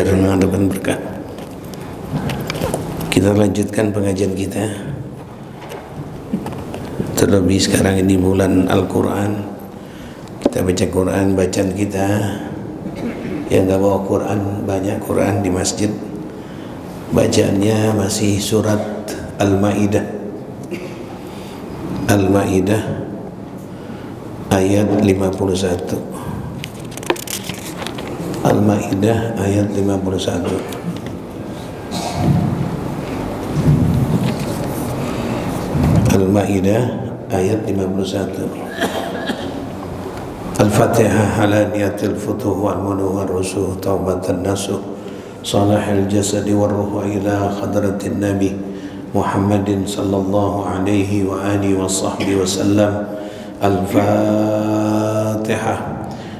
biar mengadakan berkah. Kita lanjutkan pengajian kita. Terlebih sekarang ini bulan Al-Quran. Kita baca Quran, bacaan kita yang gak bawa Quran, banyak Quran di masjid. Bacaannya masih surat Al-Ma'idah. Al-Ma'idah ayat 51. Al-Ma'idah ayat 51. Al-Ma'idah ayat 51. Al-Fatihah ala niyatil futuh wal munu wal rusuh taubatan nasuh salahil jasadi wal ruhu ila khadratin nabi Muhammadin sallallahu alaihi wa alihi wa sahbihi wa sallam. Al-Fatihah.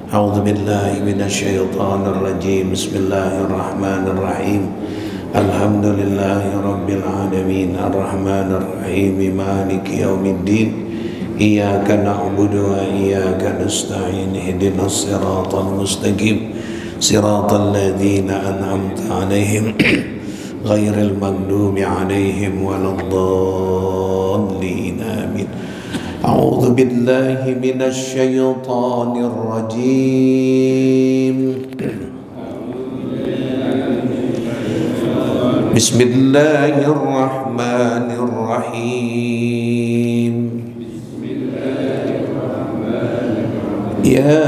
A'udzu billahi minasyaitonir rajim. Bismillahirrahmanirrahim. Alhamdulillahi rabbil alamin arrahmanir rahim maliki yaumiddin. Iyyaka na'budu wa iyyaka nasta'in ihdinas siratal mustaqim siratal ladzina an'amta 'alaihim ghairil maghdubi 'alaihim waladdallin. Amin. A'udzu billahi minasy syaithanir rajim. Bismillahirrahmanirrahim. Ya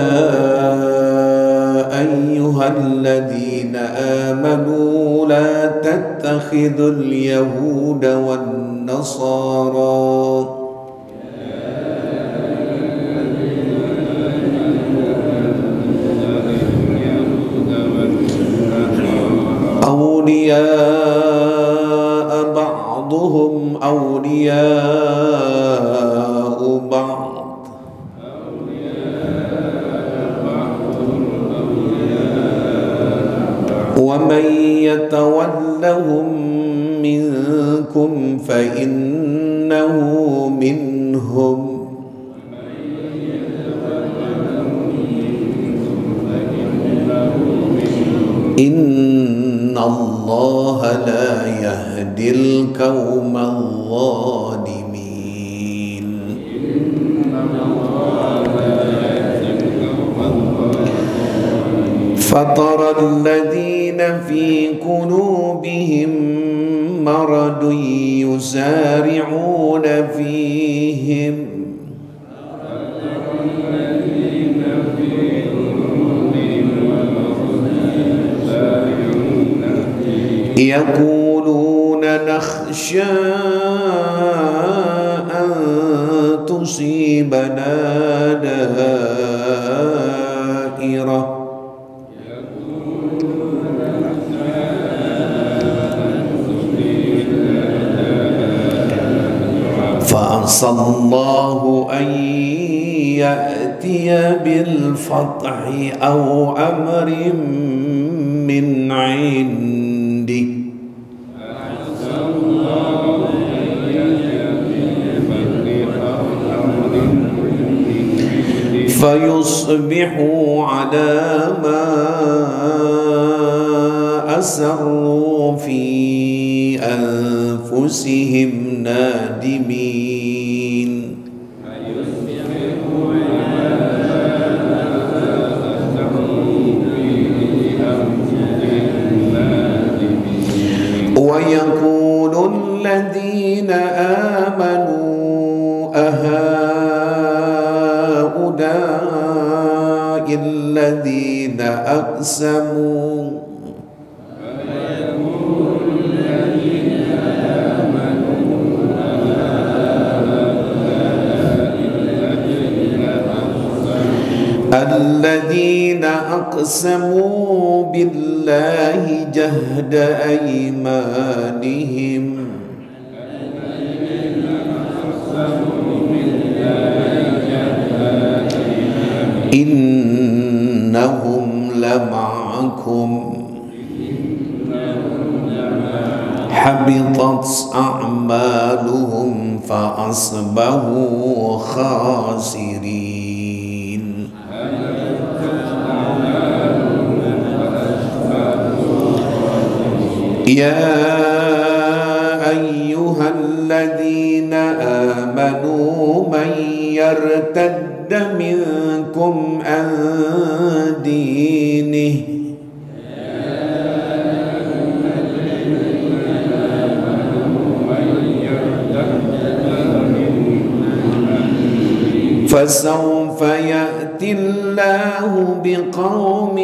ayyuhalladzina amanu la tattakhidul yahuda wan nasara أولياء بعضهم أولياء بعض ومن يتولهم منكم فإنه منهم إن الله لا يهدي القوم الظالمين. فطر الذين في قلوبهم مرض يسارعون فيهم يقولون نخشى أن تصيبنا دائرة فعسى الله أن يأتي بالفتح أو أمر من عنده فيصبحوا على ما أسروا في أنفسهم نادمين. ويقول الذين آمنوا أهؤلاء الذين أقسموا الذين أقسموا بالله جهد أيمانهم إنهم لمعكم حبطت أعمالهم فأصبحوا خاسرين. يا أيها الذين آمنوا من يرتد منكم عن دينه فسوف يأتي الله بقوم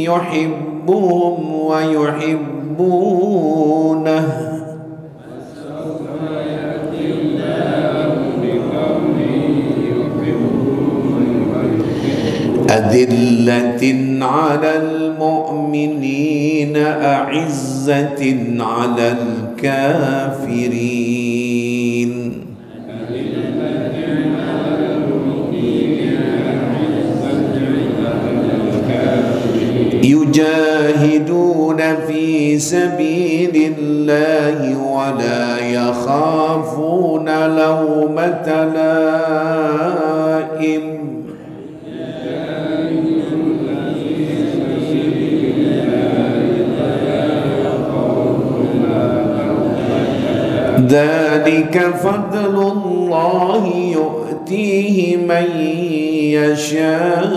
يحبهم ويحبونه أذلة على المؤمنين أعزة على الكافرين يجاهدون في سبيل الله ولا يخافون لومة لائم ذلك فضل الله يؤتيه من يشاء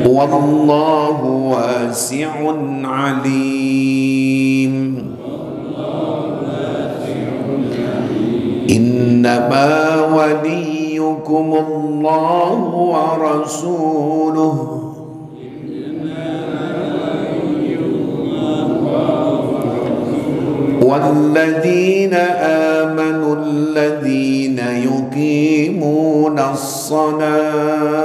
والله واسع عليم إنما وليكم الله ورسوله والذين آمنوا الذين يقيمون الصلاة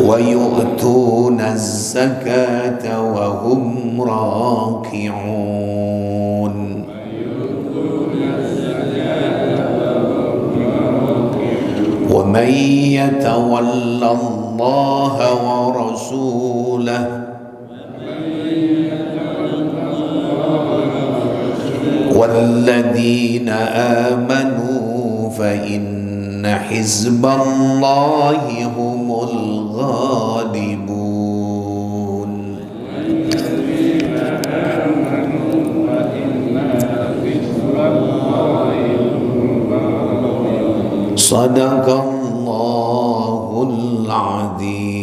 ويؤتون الزكاة وهم راكعون ومن يتولى الله ورسوله والذين آمنوا فإن حزب الله هم الغالبون صدق الله العظيم.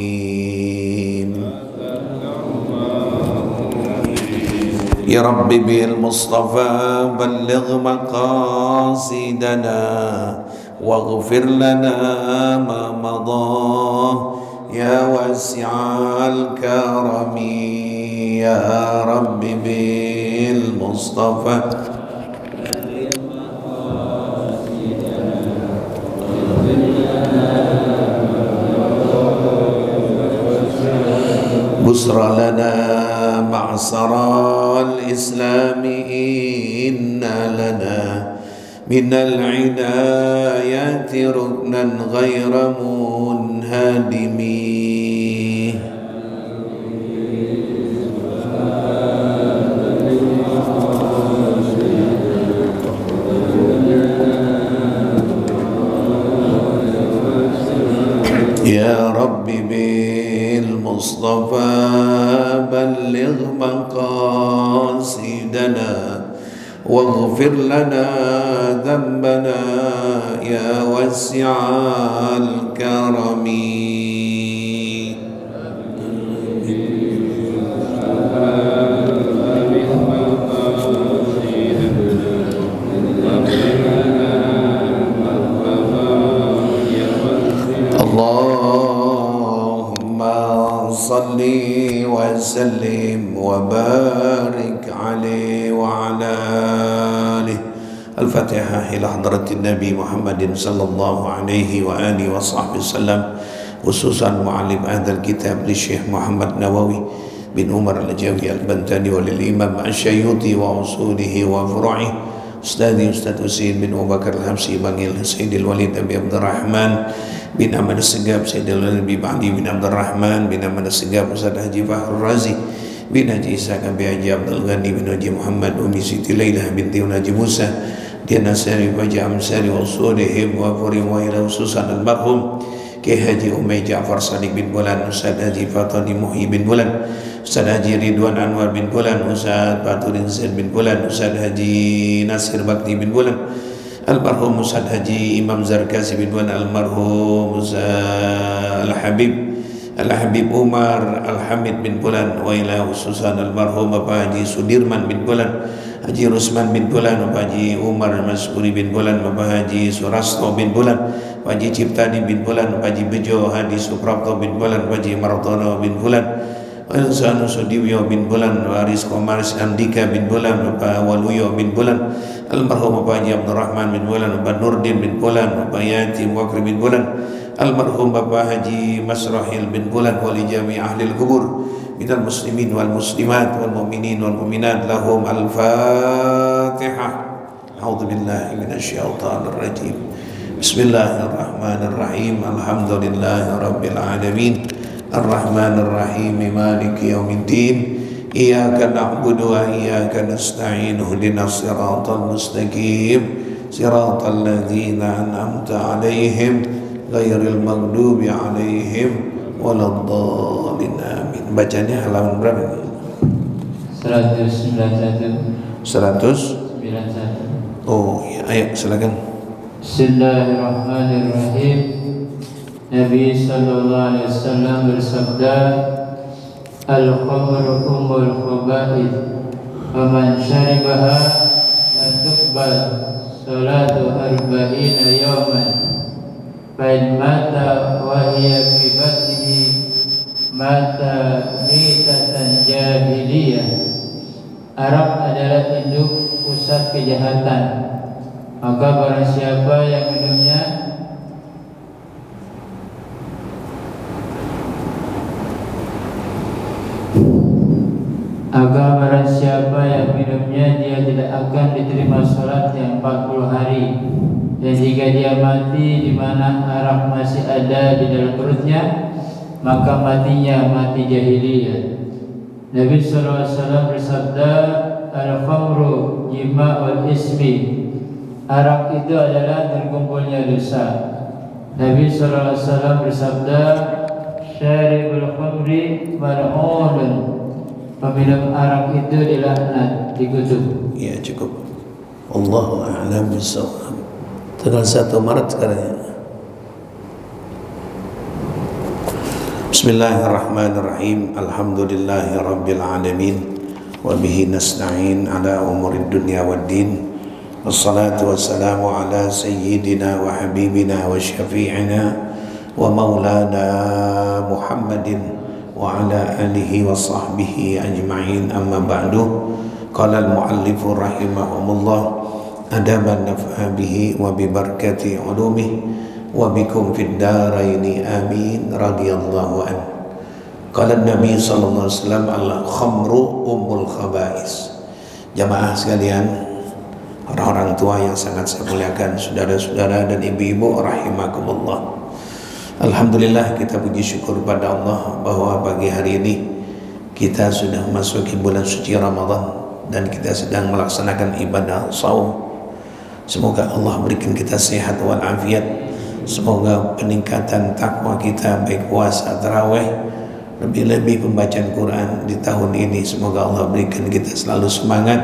يا رب بالمصطفى بلغ مقاصدنا واغفر لنا ما مضى يا واسع الكرم يا رب بالمصطفى بشرى لنا معصر الإسلام إن لنا من العنايات ركنا غير منهدم يا رب بالمصطفى بلغ مقاصدنا واغفر لنا ذنبنا يا واسع الكرم اللهم صل وسلم وبارك عليه وعلى آله. الفاتحة إلى حضرة النبي محمد صلى الله عليه وآله وصحبه وسلم. خصوصا معلم أهل الكتاب للشيخ محمد نووي بن عمر الأجاوي البنتاني وللإمام الشيوطي وأصوله وفروعه أستاذي أستاذ حسين بن أبو بكر الحمصي بنغيل سيد الوليد أبي عبد الرحمن بن أحمد السقاف سيد الوليد بن بعدي بن عبد الرحمن بن أحمد السقاف أستاذ حجي فخر الرازي bin Haji Isa bin Haji Abdul Ghani bin Haji Muhammad Umi Siti Lailah binti Haji Musa Diana Sari Haji Amsari wa Sudihim wa Furim wa ila Ususan almarhum Ki Haji Umay Ja'far Sadiq bin Bulan Ustaz Haji Fatani Muhyi bin Bulan Ustaz Haji Ridwan Anwar bin Bulan Ustaz Baturin Zain bin Bulan Ustaz Haji Nasir Bakti bin Bulan almarhum Ustaz Haji Imam Zarkasi bin Bulan almarhum Ustaz Al-Habib Umar Al-Hamid bin Bulan wa ila Ususan almarhum Bapak Haji Sudirman bin Bulan Haji Rusman bin Bulan Bapak Haji Umar Mas'uri bin Bulan Bapak Haji Surasto bin Bulan Bapak Haji Ciptani bin Bulan Bapak Haji Bejo Hadi Suprapto bin Bulan Bapak Haji Martono bin Bulan Sanu Sudiwyo bin Bulan Waris Komaris Andika bin Bulan Bapak Waluyo bin Bulan almarhum Bapak Haji Abdurrahman bin Bulan Bapak Nurdin bin Bulan Bapak Yatim Wakri bin Bulan almarhum Bapak Haji Masrahil bin Bulan wali jami ahli al-kubur minal muslimin wal muslimat wal mu'minin wal mu'minat lahum al-fatihah. A'udzu billahi minasyaitonir rajim. Bismillahirrahmanirrahim. Alhamdulillahi rabbil alamin. Ar-rahmanir rahim maliki yaumiddin. Iyyaka na'budu wa iyyaka nasta'in. Ihdinas siratal mustaqim. Siratal ladzina an'amta 'alaihim ghairil maghdubi 'alaihim waladdallin. Amin. Bacanya halaman berapa ini? 191. 191. Oh, ya, ayo silakan. Bismillahirrahmanirrahim. Nabi sallallahu alaihi wasallam bersabda, al-khamru ummul khaba'ith, faman syaribaha lan tuqbal salatu arba'ina yawman, fa in mata wa hiya fi batnihi mata mitatan jahiliyah. Arak adalah induk pusat kejahatan, maka barang siapa yang minumnya dia tidak akan diterima salat yang 40 hari. Dan jika dia mati di mana arak masih ada di dalam perutnya, maka matinya mati jahiliyah. Nabi SAW bersabda, al-khamru jima'ul ismi, arak itu adalah terkumpulnya dosa. Nabi SAW bersabda, syaribul khamri mal'unun, peminum arak itu dilaknat, dikutuk. Ya cukup. Allahu a'lam bishawab. Tanggal 1 Maret sekarang ya. Bismillahirrahmanirrahim. Alhamdulillahi rabbil alamin. Wa bihi nasta'in ala umurid dunya waddin. Wassalatu wassalamu ala sayyidina wa habibina wa syafi'ina wa maulana Muhammadin wa ala alihi wa sahbihi ajma'in. Amma ba'du. Qala al-muallifu rahimahumullah, adaban naf'a bihi wa bi barakati ulumih wa bikum fid daraini amin radhiyallahu an. Qala Nabi sallallahu alaihi wasallam, al-khamru ummul khaba'is. Jamaah sekalian, orang-orang tua yang sangat saya muliakan, saudara-saudara dan ibu-ibu rahimakumullah. Alhamdulillah, kita puji syukur pada Allah bahwa pagi hari ini kita sudah memasuki bulan suci Ramadan dan kita sedang melaksanakan ibadah shaum. Semoga Allah berikan kita sehat walafiat. Semoga peningkatan takwa kita baik puasa, tarawih, lebih-lebih pembacaan Quran di tahun ini. Semoga Allah berikan kita selalu semangat,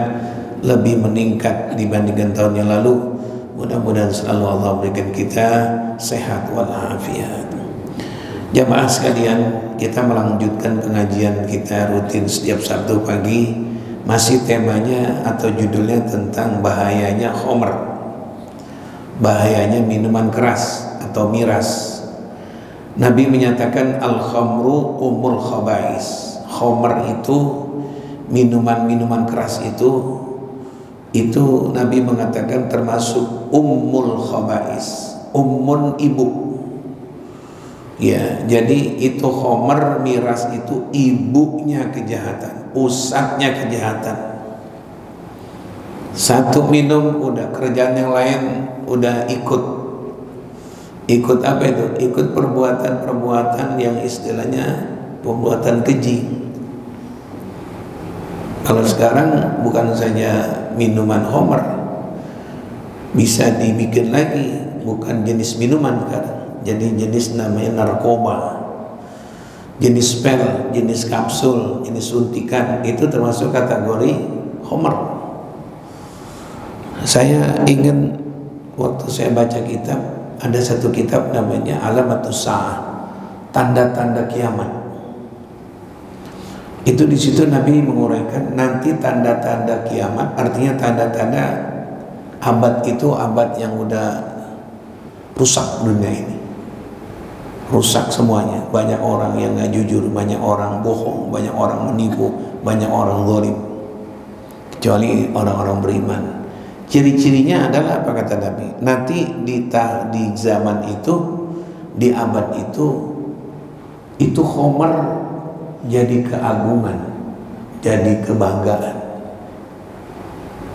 lebih meningkat dibandingkan tahun yang lalu. Mudah-mudahan selalu Allah berikan kita sehat walafiat. Jamaah sekalian, kita melanjutkan pengajian kita rutin setiap Sabtu pagi. Masih temanya atau judulnya tentang bahayanya khamr, bahayanya minuman keras atau miras. Nabi menyatakan al-khamru ummul khaba'is. Khamr itu minuman-minuman keras itu Nabi mengatakan termasuk ummul khaba'is. Ummun ibu. Ya, jadi itu khamr, miras itu ibunya kejahatan, pusatnya kejahatan. Satu minum udah kerjaan yang lain udah ikut apa itu? Ikut perbuatan-perbuatan yang istilahnya perbuatan keji. Kalau sekarang bukan saja minuman homer, bisa dibikin lagi, bukan jenis minuman sekarang, jadi jenis namanya narkoba, jenis pil, jenis kapsul, jenis suntikan, itu termasuk kategori homer. Saya ingin waktu saya baca kitab, ada satu kitab namanya Alamatus Sa'ah, tanda-tanda kiamat. Itu di situ Nabi menguraikan nanti tanda-tanda kiamat, artinya tanda-tanda abad itu abad yang udah rusak dunia ini, rusak semuanya. Banyak orang yang nggak jujur, banyak orang bohong, banyak orang menipu, banyak orang zalim, kecuali orang-orang beriman. Ciri-cirinya adalah apa kata Nabi? Nanti di zaman itu, di abad itu khomer jadi keagungan, jadi kebanggaan.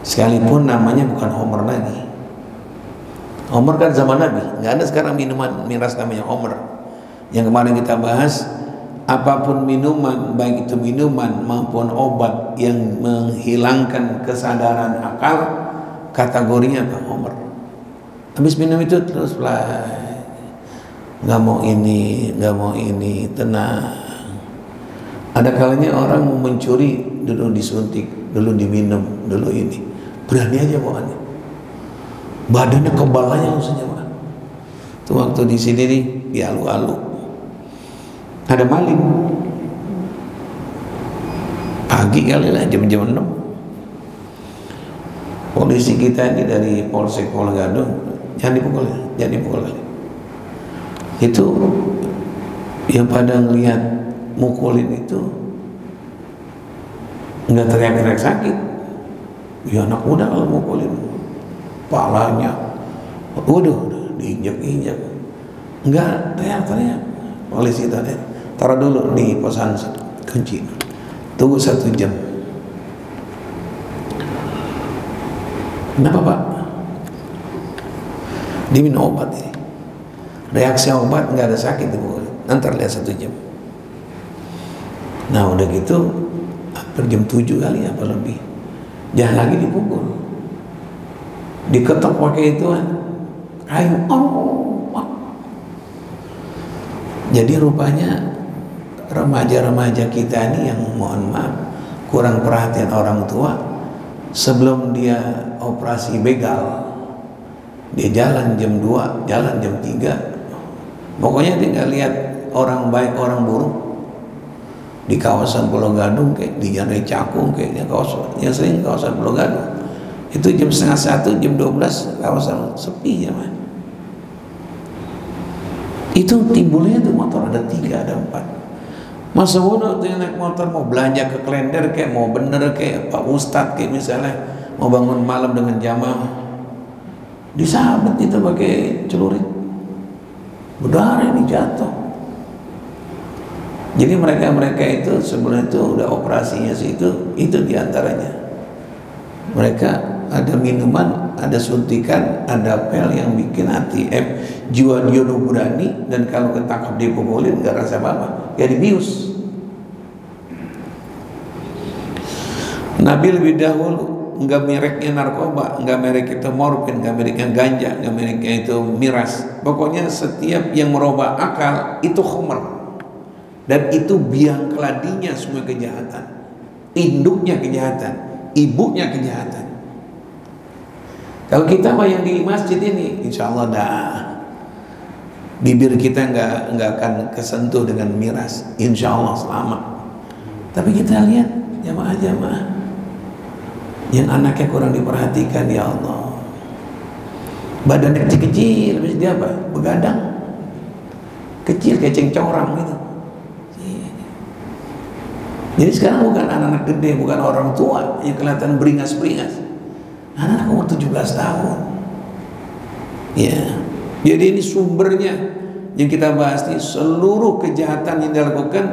Sekalipun namanya bukan homer lagi. Homer kan zaman Nabi, nggak ada sekarang minuman miras namanya homer. Yang kemarin kita bahas, apapun minuman, baik itu minuman maupun obat yang menghilangkan kesadaran akal, kategorinya apa? Homer. Habis minum itu terus nggak mau ini, nggak mau ini, tenang. Ada kalanya orang mau mencuri, dulu disuntik, dulu diminum, dulu ini, berani aja bawaannya, badannya kebal aja maksudnya Pak. Itu waktu di sini nih di Alu-Alu ada maling pagi kali lah, jam-jam 6. Polisi kita ini dari Polsek Pulau Gadung, jangan dipukul kali. Itu yang pada ngelihat mukulin itu nggak teriak-teriak sakit. Ya anak muda kalau mukulin, palanya, waduh, diinjak-injak, nggak teriak-teriak. Polisi tadi taruh dulu di posan kunci, tunggu 1 jam. Kenapa Pak? Diminum obat ini. Reaksi obat nggak ada sakit tuh, nanti lihat 1 jam. Nah udah gitu hampir jam 7 kali apa lebih, jangan lagi dipukul, diketok pakai itu kayu. Jadi rupanya remaja-remaja kita ini yang mohon maaf kurang perhatian orang tua. Sebelum dia operasi begal, dia jalan jam 2, jalan jam 3, pokoknya dia nggak lihat orang baik orang buruk. Di kawasan Pulau Gadung kayak di Jalan Cakung, kayaknya kawasan yang sering kawasan Pulau Gadung itu jam setengah 1, jam 12 kawasan sepi ya man. Itu timbulnya tuh motor ada 3, ada 4. Masa bodoh tuh yang naik motor mau belanja ke Klender kayak mau bener kayak Pak Ustadz kayak misalnya mau bangun malam dengan jamaah, disabet itu pakai celurit, berdarah ini jatuh. Jadi mereka itu sebenarnya itu udah operasinya sih itu diantaranya. Mereka ada minuman, ada suntikan, ada pel yang bikin hati jiwa dia udah berani, dan kalau ketangkap dipukulin nggak rasa apa-apa, ya dibius. Nabi lebih dahulu nggak mereknya narkoba, nggak merek itu morfin, nggak mereknya ganja, nggak mereknya itu miras. Pokoknya setiap yang merubah akal itu khamr. Dan itu biang keladinya semua kejahatan, induknya kejahatan, ibunya kejahatan. Kalau kita mah yang di masjid ini, insya Allah dah bibir kita nggak akan kesentuh dengan miras, insya Allah selamat. Tapi kita lihat jamaah-jamaah yang anaknya kurang diperhatikan, ya Allah, badannya kecil-kecil, habis dia apa? Begadang, kecil kayak cengcorang gitu. Jadi sekarang bukan anak-anak gede, bukan orang tua yang kelihatan beringas-beringas, anak-anak umur 17 tahun. Ya, jadi ini sumbernya yang kita bahas nih, seluruh kejahatan yang dilakukan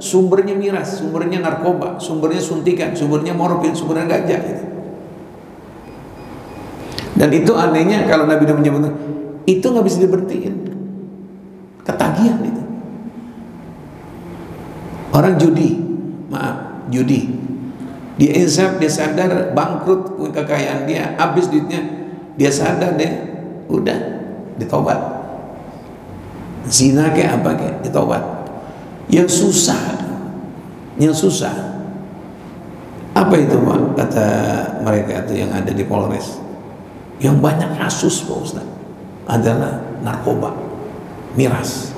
sumbernya miras, sumbernya narkoba, sumbernya suntikan, sumbernya morfin, sumbernya ganja gitu. Dan itu anehnya kalau Nabi udah menyebut itu nggak bisa diberhentiin, ketagihan itu. Orang judi Dia insaf, dia sadar bangkrut kekayaan dia, habis duitnya, dia sadar deh, udah ditobat. Zina kayak apa kayak ditobat. Yang susah apa itu Pak? Kata mereka itu yang ada di Polres, yang banyak kasus Pak Ustaz adalah narkoba, miras.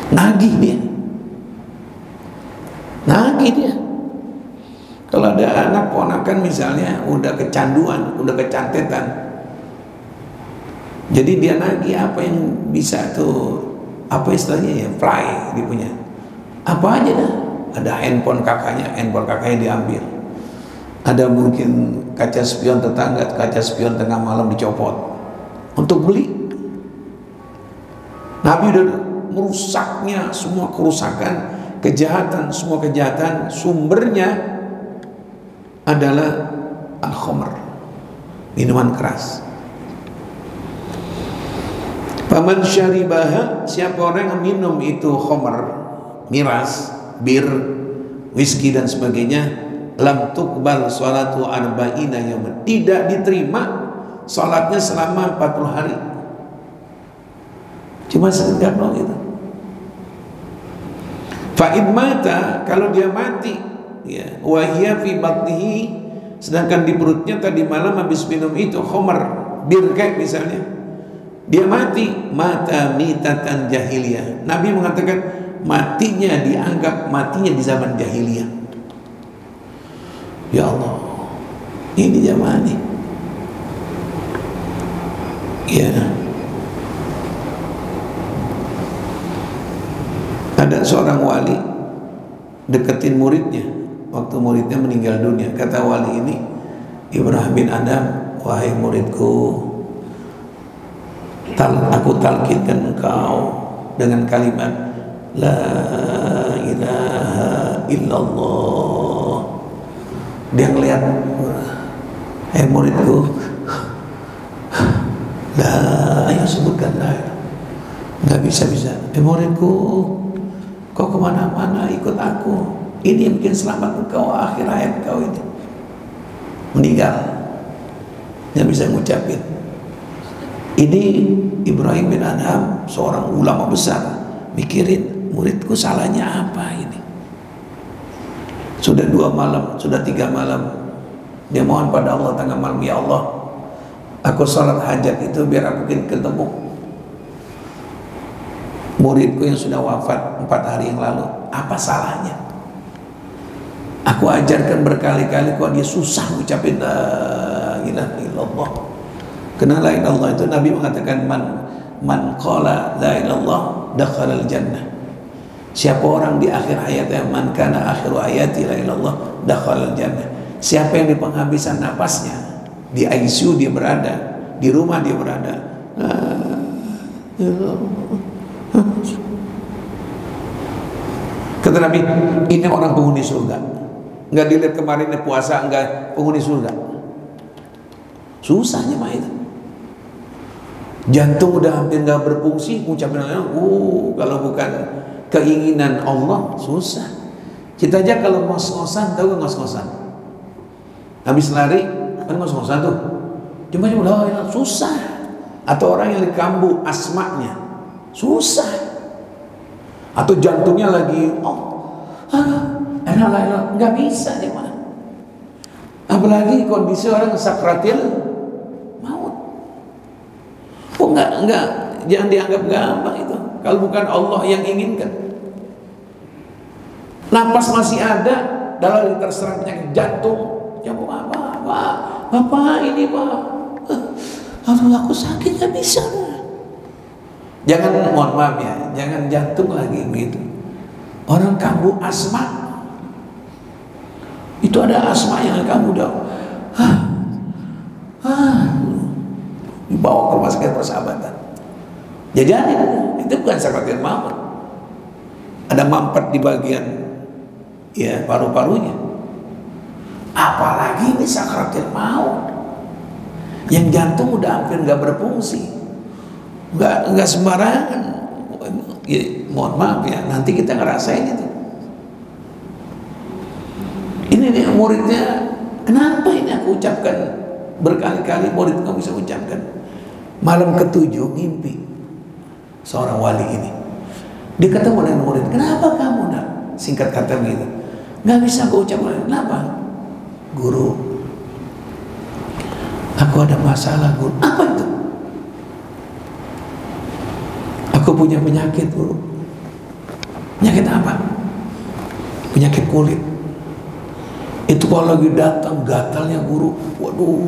Nagih dia. Kalau ada anak ponakan misalnya udah kecanduan, udah kecantetan, jadi dia nagih apa yang bisa tuh, apa istilahnya ya, fly dia punya, apa aja dah. Ada handphone kakaknya diambil. Ada mungkin kaca spion tetangga, kaca spion tengah malam dicopot untuk beli. Nabi udah merusaknya, semua kerusakan, kejahatan, semua kejahatan sumbernya adalah al-khamr, minuman keras. Paman syaribaha, siapa orang yang minum itu khamr, miras, bir, whisky dan sebagainya, lam tuqbal salatu arba'ina yawman, tidak diterima salatnya selama 40 hari. Cuma sekedar gitu. Fa'id mata, kalau dia mati, ya, wahia fi batnihi, sedangkan di perutnya tadi malam habis minum itu khamr, bir kayak misalnya, dia mati, mata mitatan jahiliyah. Nabi mengatakan matinya dianggap matinya di zaman jahiliyah. Ya Allah, ini zaman ini. Ya, ada seorang wali deketin muridnya waktu muridnya meninggal dunia. Kata wali ini, Ibrahim bin Adam, wahai muridku, aku talqinkan engkau dengan kalimat la ilaha illallah. Dia ngeliat, muridku, ayo sebutkan la. Nggak bisa. Muridku, kau kemana-mana ikut aku. Ini mungkin selamat engkau akhir hayat engkau ini. Meninggal, nggak bisa ngucapin. Ini Ibrahim bin Adham, seorang ulama besar, mikirin muridku salahnya apa ini. Sudah 2 malam, sudah 3 malam, dia mohon pada Allah tengah malam, ya Allah, aku salat hajat itu biar aku ketemu muridku yang sudah wafat 4 hari yang lalu. Apa salahnya? Aku ajarkan berkali-kali kok dia susah ucapin la ilaha illallah. Karena la ilaha illallah itu Nabi mengatakan man qala la ilaha illallah dakhala al-jannah. Siapa orang di akhir hayatnya, man kana akhiru hayati la ilaha illallah dakhala al-jannah. Siapa yang di penghabisan napasnya, di ICU dia berada, di rumah dia berada, kata Nabi, ini orang penghuni surga. Nggak dilihat kemarin puasa, enggak penghuni surga. Susahnya mah itu. Jantung udah hampir nggak berfungsi, ucapin kalau bukan keinginan Allah susah. Kita aja kalau ngos-ngosan, tahu nggak ngos-ngosan? Habis lari kan ngos-ngosan tuh. Cuma susah. Atau orang yang dikambuh asmaknya susah. Atau jantungnya lagi enak nggak bisa nih mah. Apalagi kondisi orang sakratil maut. Enggak, jangan dianggap gampang itu. Kalau bukan Allah yang inginkan. Napas masih ada, dalam terserang penyakit jantung. Ya Bapak ini Pak. Aduh aku sakit nggak bisa. Jangan, mohon maaf ya, jangan jantung lagi begitu. Orang kambuh asma. Itu ada asma yang kamu udah dibawa ke rumah sakit persahabatan. Jadi itu bukan sakratil maut. Ada mampet di bagian paru-parunya. Apalagi ini sakratil maut. Yang jantung udah hampir nggak berfungsi. Nggak sembarangan. Ya, mohon maaf ya, nanti kita ngerasain itu. Ini Ini muridnya, kenapa ini aku ucapkan berkali-kali, murid kamu bisa ucapkan. Malam ketujuh mimpi seorang wali ini, dia ketemu dengan murid. Kenapa kamu nak? Singkat kata begitu, nggak bisa aku ucapkan. Kenapa? Guru, aku ada masalah guru. Apa itu? Aku punya penyakit guru. Penyakit apa? Penyakit kulit. Itu kalau lagi datang gatalnya guru. Waduh,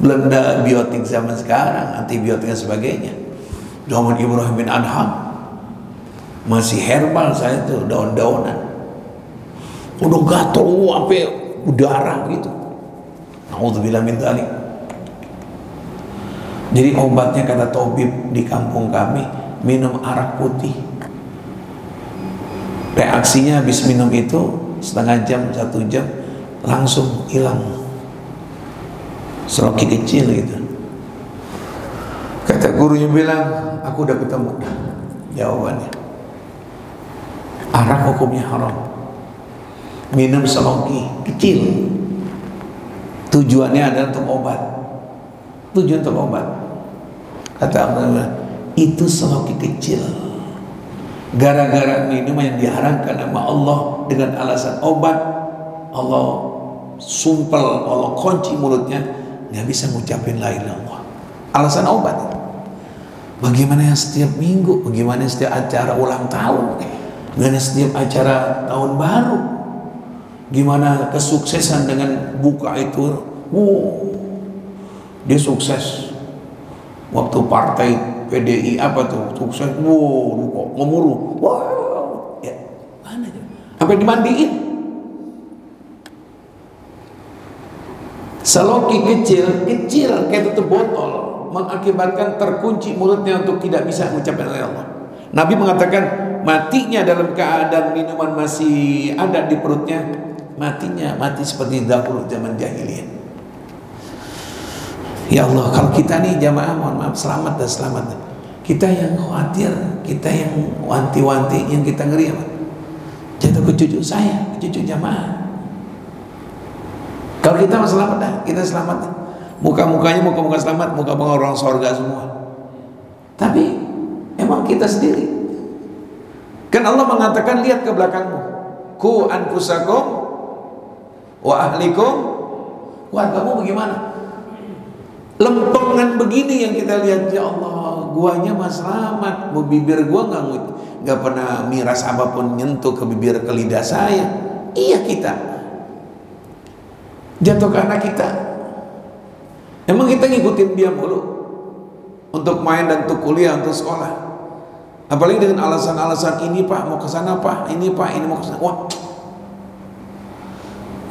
belum ada biotik zaman sekarang, antibiotik dan sebagainya. Zaman Ibrahim bin Adham masih herbal, saya itu daun-daunan. Udah gatal sampai udara gitu. Nauzubillah min dzalik. Jadi obatnya kata tabib di kampung kami, minum arak putih. Reaksinya habis minum itu setengah jam, 1 jam langsung hilang. Seloki kecil gitu. Kata gurunya bilang, aku udah ketemu jawabannya. Arak hukumnya haram. Minum seloki kecil. Tujuannya adalah untuk obat. Tujuan untuk obat. Kata Allah, itu seloki kecil. Gara-gara minum yang diharamkan sama Allah dengan alasan obat, Allah sumpel, Allah kunci mulutnya, nggak bisa ngucapin la ilaha illallah. Alasan obat. Bagaimana yang setiap minggu, bagaimana setiap acara ulang tahun, bagaimana setiap acara tahun baru, gimana kesuksesan dengan buka itu. Dia sukses waktu partai PDI apa tuh sukses, ngemuruh, ya mana ya? Sampai dimandiin. Seloki kecil kayak tutup botol mengakibatkan terkunci mulutnya untuk tidak bisa mengucapkan la ilaha illallah. Nabi mengatakan matinya dalam keadaan minuman masih ada di perutnya, mati seperti dahulu zaman jahiliyah. Ya Allah, kalau kita nih jamaah, mohon maaf, selamat dan selamat. Kita yang khawatir, kita yang wanti-wanti, yang kita ngeri apa? Jatuh ke cucu saya, ke cucu jamaah. Kalau kita mah selamat dah, kita selamat. Muka-mukanya muka-muka selamat, muka-muka orang surga semua. Tapi emang kita sendiri. Kan Allah mengatakan, lihat ke belakangmu. Ku anfusakum wa ahlikum. Wargamu bagaimana? Lempengan begini yang kita lihat. Ya Allah, guanya mah selamat, bibir gua nggak pernah miras apapun nyentuh ke bibir, ke lidah saya. Iya, kita jatuh ke anak kita. Emang kita ngikutin dia mulu untuk main dan untuk kuliah, untuk sekolah. Apalagi dengan alasan-alasan ini pak mau ke sana pak, ini pak ini mau ke sana. Wah,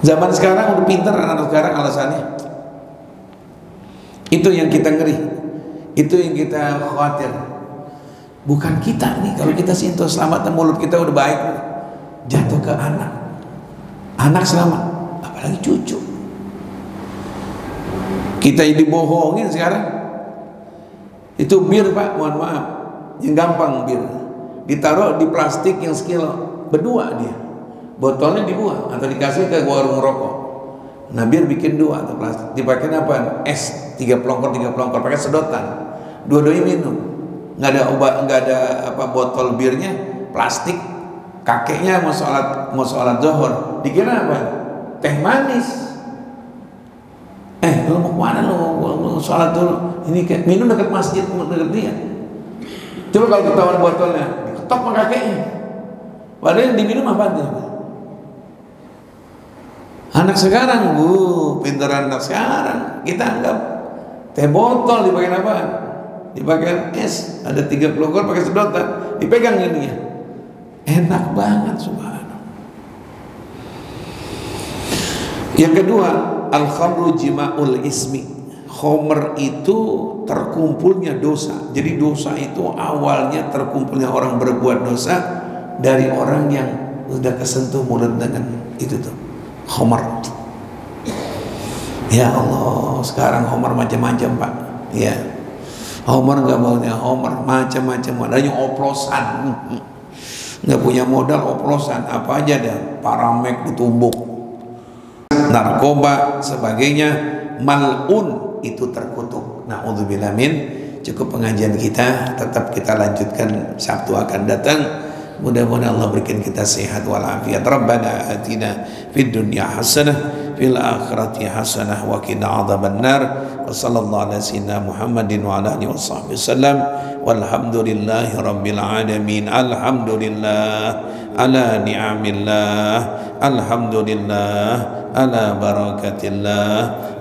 zaman sekarang udah pinter anak-anak sekarang alasannya. Itu yang kita ngeri, itu yang kita khawatir. Bukan kita nih, kalau kita sinto selamat, mulut kita udah baik, jatuh ke anak selamat, apalagi cucu. Kita dibohongin sekarang. Itu bir pak, mohon maaf, yang gampang bir, ditaruh di plastik yang sekilo, berdua dia, botolnya dibuang atau dikasih ke warung rokok. Nah bir bikin 2 atau plastik, dipakai apa? Es 3 pelongkor pakai sedotan, dua-duanya minum. Nggak ada obat, nggak ada apa botol birnya, plastik. Kakeknya mau sholat zuhur, dikira apa? Teh manis. Lu mau kemana lu sholat dulu? Ini minum dekat masjid, dekat dia. Coba kalau ketahuan botolnya, diketok sama kakeknya. Padahal yang diminum apa dia? Anak sekarang, pinteran anak sekarang. Kita anggap teh botol dipakai apa? Dipakai es, ada 3 pelongkor pakai sedotan, dipegang ini ya. Enak banget, subhanallah. Yang kedua, al-khamru jima'ul ismi. Khamr itu terkumpulnya dosa. Jadi dosa itu awalnya terkumpulnya orang berbuat dosa dari orang yang sudah kesentuh mulut dengan itu tuh. Khamr. Ya Allah, sekarang khamr macam-macam pak. Ya, khamr nggak maunya khamr macam-macam. Adanya oplosan, nggak punya modal oplosan apa aja dah. Paramek ditumbuk, narkoba, sebagainya. Mal'un, itu terkutuk. Na'udzubillah min. Cukup pengajian kita, tetap kita lanjutkan Sabtu akan datang. Mudah-mudahan Allah berikan kita sehat walafiat. Rabbana atina fid dunya hasanah fil akhirati hasanah wa qina adzabannar. Wa sallallahu ala sayyidina Muhammadin wa ala alihi washabbihi wasallam. Walhamdulillahi rabbil alamin. Alhamdulillah ala ni'amillah. Alhamdulillah ala barakatillah.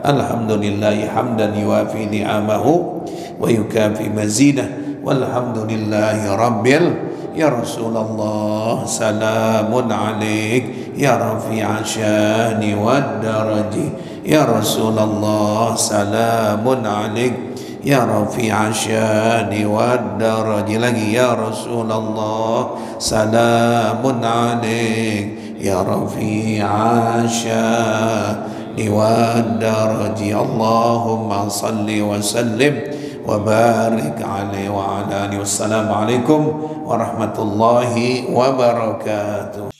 Alhamdulillahi hamdan yuwafi ni'amahu wa yukafi mazidah. Walhamdulillahi rabbil. Ya Rasulullah salamun alaik ya rafi'a syani wad daraji. Ya Rasulullah salamun alaik ya rafi'a syani wad daraji. Lagi ya Rasulullah salamun alaik ya rafi'a syani wad daraji. Allahumma salli wa sallim wa barik alaihi wa ala alihi. Wassalamu alaikum warahmatullahi wabarakatuh.